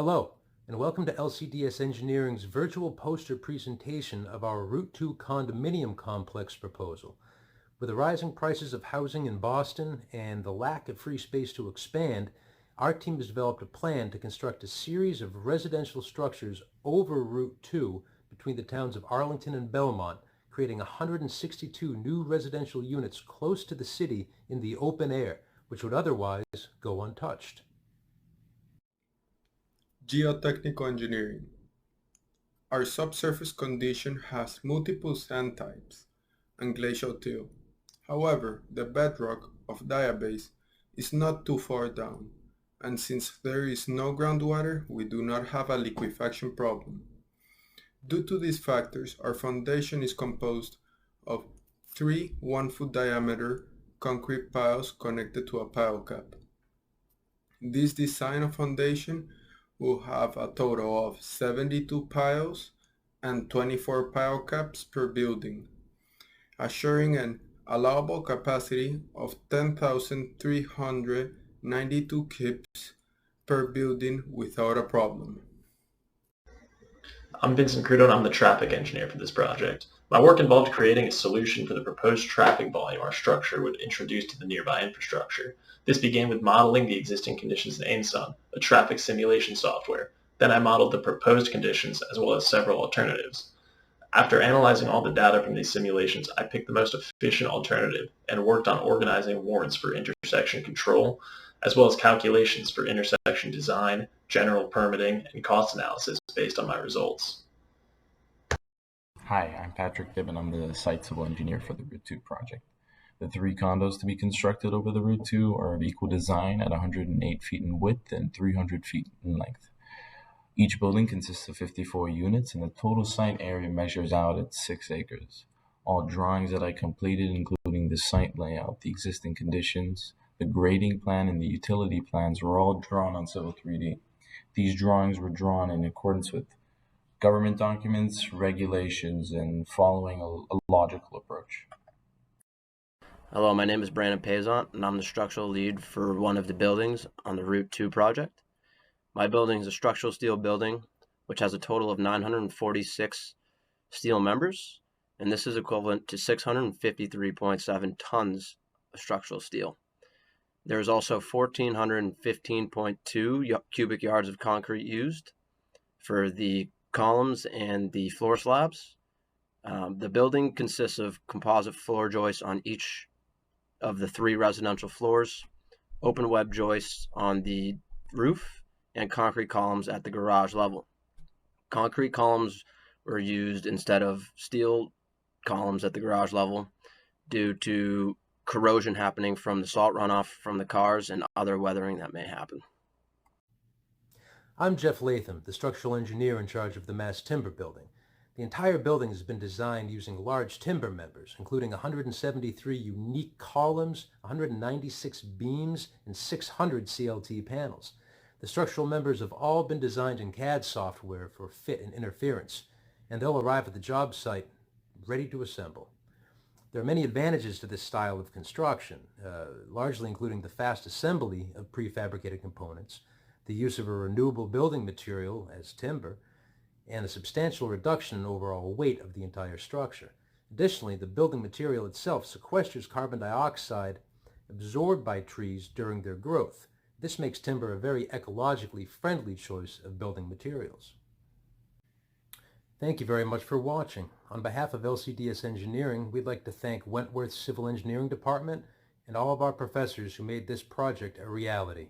Hello, and welcome to LCDS Engineering's virtual poster presentation of our Route 2 Condominium Complex proposal. With the rising prices of housing in Boston and the lack of free space to expand, our team has developed a plan to construct a series of residential structures over Route 2 between the towns of Arlington and Belmont, creating 162 new residential units close to the city in the open air, which would otherwise go untouched. Geotechnical engineering. Our subsurface condition has multiple sand types and glacial till. However, the bedrock of diabase is not too far down, and since there is no groundwater, we do not have a liquefaction problem. Due to these factors, our foundation is composed of 3 1-foot diameter concrete piles connected to a pile cap. This design of foundation will have a total of 72 piles and 24 pile caps per building, assuring an allowable capacity of 10,392 kips per building without a problem. I'm Vincent Crudo and I'm the traffic engineer for this project. My work involved creating a solution for the proposed traffic volume our structure would introduce to the nearby infrastructure. This began with modeling the existing conditions in AIMSUN, a traffic simulation software. Then I modeled the proposed conditions as well as several alternatives. After analyzing all the data from these simulations, I picked the most efficient alternative and worked on organizing warrants for intersection control, as well as calculations for intersection design, general permitting, and cost analysis based on my results. Hi, I'm Patrick Gibbon. I'm the site civil engineer for the Route 2 project. The 3 condos to be constructed over the Route 2 are of equal design at 108 feet in width and 300 feet in length. Each building consists of 54 units, and the total site area measures out at 6 acres. All drawings that I completed, including the site layout, the existing conditions, the grading plan, and the utility plans, were all drawn on Civil 3D. These drawings were drawn in accordance with government documents, regulations, and following a logical approach. Hello, my name is Brandon Pazant, and I'm the structural lead for one of the buildings on the Route 2 project. My building is a structural steel building, which has a total of 946 steel members, and this is equivalent to 653.7 tons of structural steel. There is also 1,415.2 cubic yards of concrete used for the columns and the floor slabs. The building consists of composite floor joists on each of the 3 residential floors, open web joists on the roof, and concrete columns at the garage level. Concrete columns were used instead of steel columns at the garage level due to corrosion happening from the salt runoff from the cars and other weathering that may happen. I'm Jeff Latham, the structural engineer in charge of the mass timber building. The entire building has been designed using large timber members, including 173 unique columns, 196 beams, and 600 CLT panels. The structural members have all been designed in CAD software for fit and interference, and they'll arrive at the job site ready to assemble. There are many advantages to this style of construction, largely including the fast assembly of prefabricated components, the use of a renewable building material as timber, and a substantial reduction in overall weight of the entire structure. Additionally, the building material itself sequesters carbon dioxide absorbed by trees during their growth. This makes timber a very ecologically friendly choice of building materials. Thank you very much for watching. On behalf of LCDS Engineering, we'd like to thank Wentworth Civil Engineering Department and all of our professors who made this project a reality.